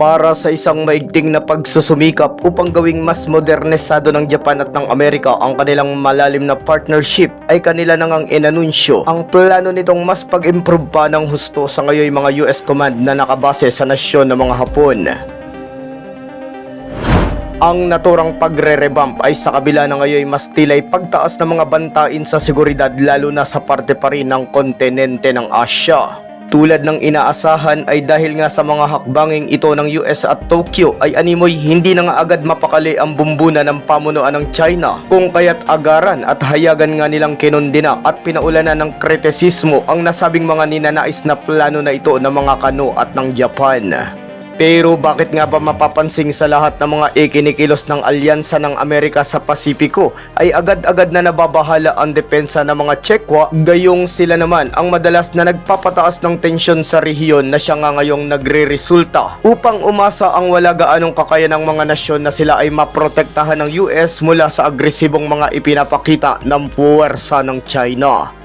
para sa isang maigting na pagsusumikap upang gawing mas modernisado ng Japan at ng Amerika ang kanilang malalim na partnership, ay kanila nang inanunsyo ang plano nitong mas pag-improve pa ng husto sa ngayon mga US command na nakabase sa nasyon ng mga Hapon. Ang naturang pagre-revamp ay sa kabila na ngayon mas tilay pagtaas ng mga bantain sa seguridad lalo na sa parte pa rin ng kontinente ng Asya. Tulad ng inaasahan ay dahil nga sa mga hakbanging ito ng US at Tokyo ay animoy hindi na nga agad mapakali ang bumbunan ng pamunuan ng China, kung kaya't agaran at hayagan nga nilang kinundina at pinaulanan ng kritisismo ang nasabing mga ninanais na plano na ito ng mga kano at ng Japan. Pero bakit nga ba mapapansin sa lahat ng mga ikinikilos ng alyansa ng Amerika sa Pasipiko ay agad-agad na nababahala ang depensa ng mga Tsekwa, gayong sila naman ang madalas na nagpapataas ng tensyon sa rehiyon na siya nga ngayong nagre-resulta upang umasa ang wala gaanong kakayan ng mga nasyon na sila ay maprotektahan ng US mula sa agresibong mga ipinapakita ng puwersa ng China.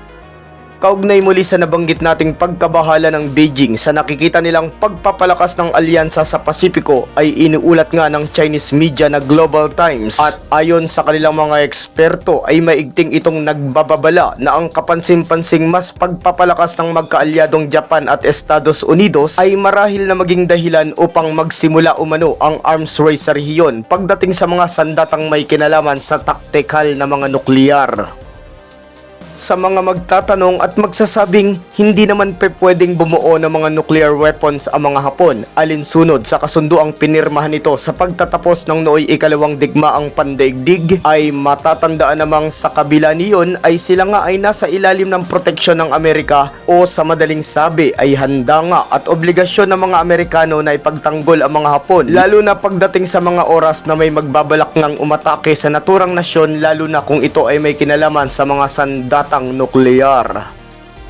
Kaugnay muli sa nabanggit nating pagkabahala ng Beijing sa nakikita nilang pagpapalakas ng alyansa sa Pasipiko ay iniulat nga ng Chinese media na Global Times, at ayon sa kanilang mga eksperto ay maigting itong nagbababala na ang kapansin-pansing mas pagpapalakas ng magkaalyadong Japan at Estados Unidos ay marahil na maging dahilan upang magsimula umano ang arms race sa rehiyon pagdating sa mga sandatang may kinalaman sa taktikal na mga nuklear. Sa mga magtatanong at magsasabing hindi naman pwedeng bumuo ng mga nuclear weapons ang mga Hapon alinsunod sa kasunduang pinirmahan nito sa pagtatapos ng nooy ikalawang digmaang pandaigdig, ay matatandaan namang sa kabila niyon ay sila nga ay nasa ilalim ng proteksyon ng Amerika, o sa madaling sabi ay handa nga at obligasyon ng mga Amerikano na ipagtanggol ang mga Hapon, lalo na pagdating sa mga oras na may magbabalak ng umatake sa naturang nasyon, lalo na kung ito ay may kinalaman sa mga sandatang nuklear.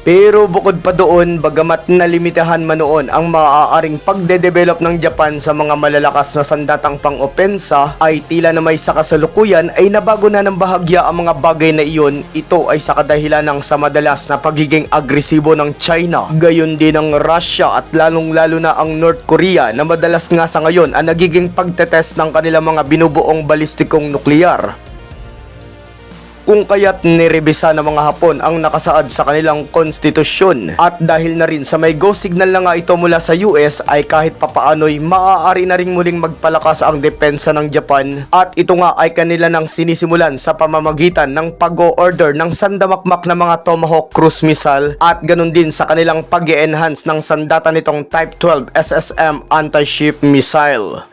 Pero bukod pa doon, bagamat nalimitahan man noon ang maaaring pagde-develop ng Japan sa mga malalakas na sandatang pang-opensa, ay tila na may sa kasalukuyan ay nabago na ng bahagya ang mga bagay na iyon. Ito ay sa kadahilan ng sa madalas na pagiging agresibo ng China, gayon din ng Russia at lalong-lalo na ang North Korea na madalas nga sa ngayon ang nagiging pagtetest ng kanilang mga binubuong balistikong nuklear. Kung kaya't nirebisa ng mga Hapon ang nakasaad sa kanilang konstitusyon, at dahil na rin sa may go signal na nga ito mula sa US ay kahit papaano'y maaari na rin muling magpalakas ang depensa ng Japan, at ito nga ay kanila nang sinisimulan sa pamamagitan ng pag-o-order ng sandamakmak na mga Tomahawk cruise missile, at ganun din sa kanilang pag-e-enhance ng sandata nitong Type 12 SSM anti-ship missile.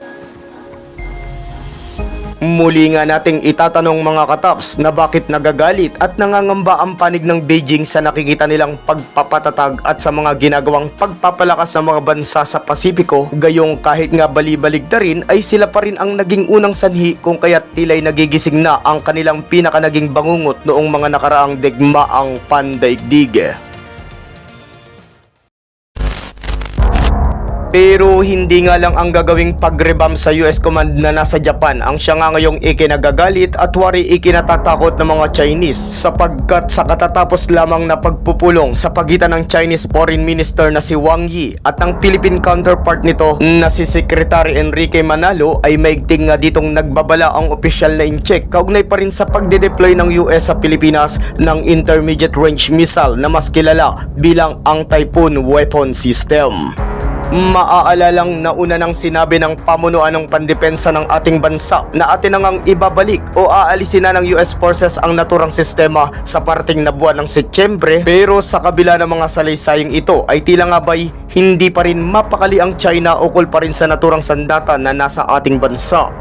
Muli nga nating itatanong mga kataps na bakit nagagalit at nangangamba ang panig ng Beijing sa nakikita nilang pagpapatatag at sa mga ginagawang pagpapalakas ng mga bansa sa Pasipiko, gayong kahit nga bali-baligta rin ay sila pa rin ang naging unang sanhi kung kaya't tila'y nagigising na ang kanilang pinakanaging bangungot noong mga nakaraang digmaang pandaigdig. Pero hindi nga lang ang gagawing pag-revamp sa US command na nasa Japan ang siya nga ngayong ikinagagalit at wari ikinatatakot ng mga Chinese, sapagkat sa katatapos lamang na pagpupulong sa pagitan ng Chinese Foreign Minister na si Wang Yi at ang Philippine counterpart nito na si Secretary Enrique Manalo, ay maigting nga ditong nagbabala ang opisyal na incheck kaugnay pa rin sa pagde-deploy ng US sa Pilipinas ng intermediate range missile na mas kilala bilang ang Typhoon weapon system. Maaalalang nauna nang sinabi ng pamunuan ng pandepensa ng ating bansa na atin nang ibabalik o aalisin na ng US forces ang naturang sistema sa parting na buwan ng Setyembre, pero sa kabila ng mga salaysaying ito ay tila nga ba'y hindi pa rin mapakali ang China ukol pa rin sa naturang sandata na nasa ating bansa.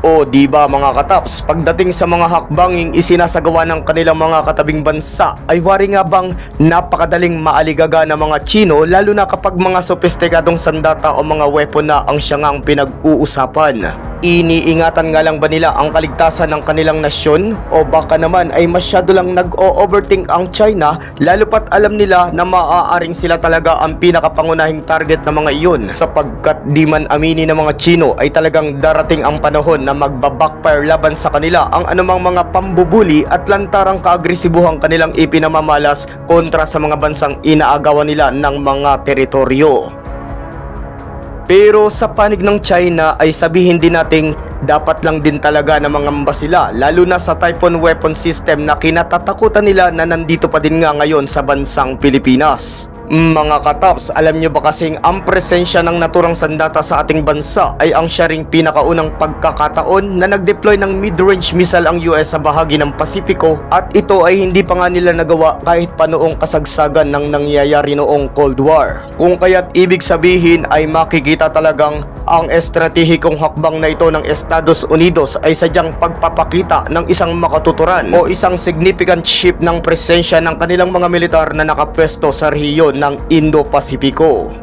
O di ba mga kataps, pagdating sa mga hakbanging isinasagawa ng kanilang mga katabing bansa ay wari nga bang napakadaling maaligaga ng mga Chino, lalo na kapag mga sopistikadong sandata o mga weapon na ang siya ngang pinag-uusapan. Iniingatan nga lang ba nila ang kaligtasan ng kanilang nasyon, o baka naman ay masyado lang nag-o-overthink ang China, lalo pat alam nila na maaaring sila talaga ang pinakapangunahing target ng mga iyon, sapagkat di man amini ng mga Chino ay talagang darating ang panahon na magbabackfire laban sa kanila ang anumang mga pambubuli at lantarang kaagresibuhang kanilang ipinamamalas kontra sa mga bansang inaagawan nila ng mga teritoryo. Pero sa panig ng China ay sabihin din nating dapat lang din talaga na mangamba sila, lalo na sa Typhoon weapon system na kinatatakutan nila na nandito pa din nga ngayon sa bansang Pilipinas. Mga kataps, alam nyo ba kasing ang presensya ng naturang sandata sa ating bansa ay ang siya ring pinakaunang pagkakataon na nag-deploy ng mid-range missile ang US sa bahagi ng Pasipiko, at ito ay hindi pa nga nila nagawa kahit pa noong kasagsagan ng nangyayari noong Cold War. Kung kaya't ibig sabihin ay makikita talagang ang estratehikong hakbang na ito ng Estados Unidos ay sadyang pagpapakita ng isang makatuturan o isang significant shift ng presensya ng kanilang mga militar na nakapwesto sa rehiyon ng Indo-Pasipiko.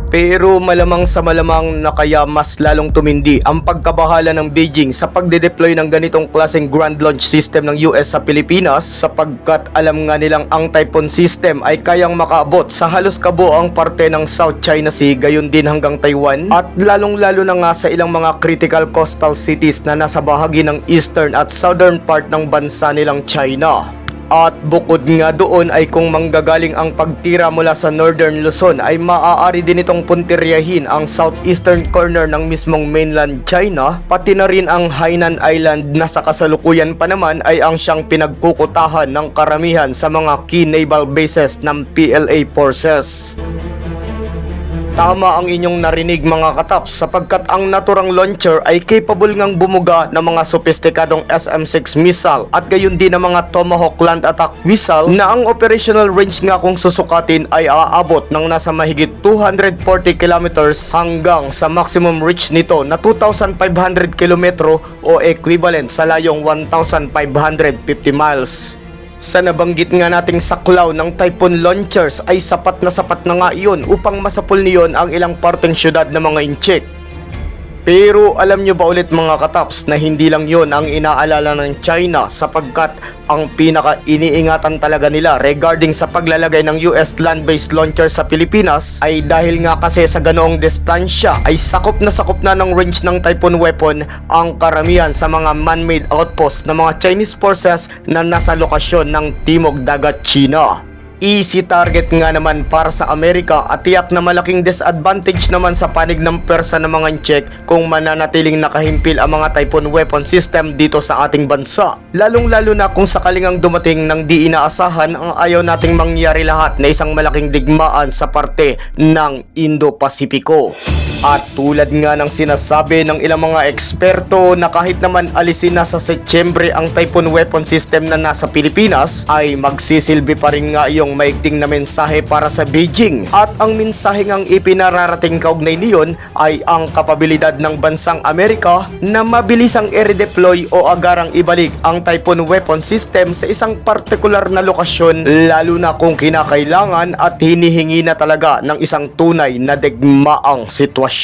Pero malamang sa malamang na kaya mas lalong tumindi ang pagkabahala ng Beijing sa pagde-deploy ng ganitong klaseng ground launch system ng US sa Pilipinas, sapagkat alam nga nilang ang Typhoon system ay kayang makaabot sa halos kabuoang parte ng South China Sea, gayon din hanggang Taiwan, at lalong-lalo na nga sa ilang mga critical coastal cities na nasa bahagi ng eastern at southern part ng bansa nilang China. At bukod nga doon ay kung manggagaling ang pagtira mula sa Northern Luzon ay maaari din itong puntiryahin ang southeastern corner ng mismong mainland China, pati na rin ang Hainan Island na sa kasalukuyan pa naman ay ang siyang pinagkukutahan ng karamihan sa mga key naval bases ng PLA forces. Tama ang inyong narinig mga kataps, sapagkat ang naturang launcher ay capable ngang bumuga ng mga sopistikadong SM-6 missile at gayon din ng mga Tomahawk land attack missile na ang operational range nga kung susukatin ay aabot ng nasa mahigit 240 kilometers hanggang sa maximum reach nito na 2,500 kilometro o equivalent sa layong 1,550 miles. Sa nabanggit nga nating saklaw ng Typhoon launchers ay sapat na nga iyon upang masapul niyon ang ilang parteng syudad ng mga inchik. Pero alam nyo ba ulit mga kataps na hindi lang yon ang inaalala ng China, sapagkat ang pinaka-iniingatan talaga nila regarding sa paglalagay ng US land-based launcher sa Pilipinas ay dahil nga kasi sa ganoong distansya ay sakop na ng range ng Typhoon weapon ang karamihan sa mga man-made outposts ng mga Chinese forces na nasa lokasyon ng Timog Dagat China. Easy target nga naman para sa Amerika at tiyak na malaking disadvantage naman sa panig ng persa ng mga Czech kung mananatiling nakahimpil ang mga Typhoon weapon system dito sa ating bansa. Lalong-lalo na kung sakaling ang dumating ng di inaasahan ang ayaw nating mangyari lahat na isang malaking digmaan sa parte ng Indo-Pasipiko. At tulad nga ng sinasabi ng ilang mga eksperto na kahit naman alisin na sa Setyembre ang Typhoon weapon system na nasa Pilipinas ay magsisilbi pa rin nga yung maigting na mensahe para sa Beijing. At ang mensahe ngang ipinararating kaugnay niyon ay ang kapabilidad ng bansang Amerika na mabilisang i-redeploy o agarang ibalik ang Typhoon weapon system sa isang partikular na lokasyon, lalo na kung kinakailangan at hinihingi na talaga ng isang tunay na digmaang sitwasyon.